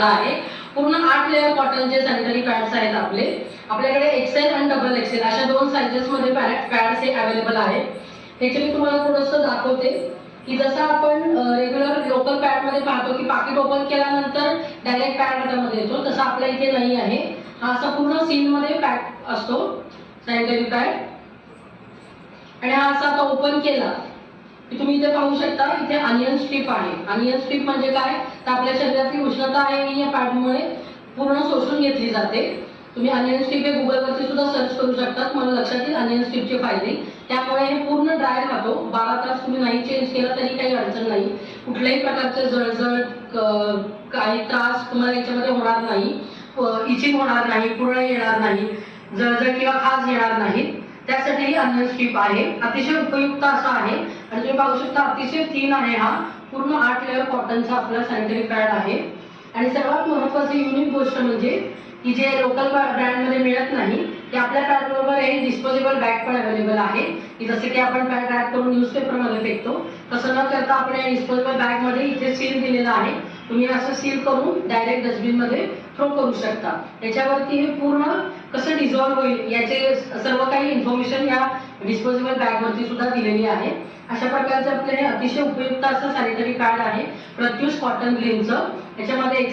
आला आहे। पूर्ण 8 लेयर कॉटनचे सॅनिटरी पॅड्स आहेत आपल्याकडे एक्सेल आणि डबल एक्सेल अशा 2 साइजेस मध्ये पॅड्स हे अवेलेबल आहेत। त्याचे मी तुम्हाला थोडंसं दाखवते की जसं आपण रेग्युलर लोकल पॅड मध्ये पाहतो की पाकिट ओपन केल्यानंतर डायरेक्ट पॅड हातामध्ये येतो, तसं आपल्या इथे नाही आहे। हा असा पूर्ण सील मध्ये पॅक असतो सॅनिटरी पॅड आणि हा असा आता ओपन केला की तुम्ही इथे पाहू शकता, इथे अनियन स्ट्रीप आहे। अनियन स्ट्रीप म्हणजे काय, तर आपल्या शरीरातली उष्णता आहे ही या पॅडमुळे पूर्ण शोषून घेतली जाते। तुम्ही अनियन स्ट्रीप हे गुगलवरती सुद्धा सर्च करू शकता, मला लक्षात येईल अनियन स्ट्रीपचे फायदे। त्यामुळे हे पूर्ण ड्राय राहतो, 12 तास तुम्ही नाही चेंज केला तरी काही अडचण नाही। कुठल्याही प्रकारचे जळजळ काही त्रास तुम्हाला याच्यामध्ये होणार नाही, इचिंग होणार नाही, पुरळ येणार नाही, जळजळ किंवा खाज येणार नाही। त्यासाठी ही अनियन स्ट्रीप आहे, अतिशय उपयुक्त असा आहे। आणि तुम्ही पाहू शकता अतिशय थिन आहे, हा पूर्ण 8 लेयर कॉटनचा आपला सॅनिटरी पॅड आहे। आणि सर्वात महत्त्वाची युनिक गोष्ट म्हणजे की जे लोकल ब्रँडमध्ये मिळत नाही की आपल्या पॅड बरोबर हे डिस्पोजेबल बॅग पण अवेलेबल आहे की जसे की आपण पॅड रॅप करून न्यूजपेपरमध्ये फेकतो, तसं न करता आपण या डिस्पोजेबल बॅगमध्ये इथे सील दिलेला आहे। तुम्ही असं सील करून डायरेक्ट डस्टबिनमध्ये थ्रो करू शकता। याच्यावरती हे पूर्ण कसं डिझॉल्व होईल याचे सर्व काही इन्फॉर्मेशन या डिस्पोजेबल बॅगवरती सुद्धा दिलेली आहे। अशा प्रकारचे आपले हे अतिशय उपयुक्त असं सॅनिटरी पॅड आहे प्रत्युष कॉटन ग्रीनचं। याच्यामध्ये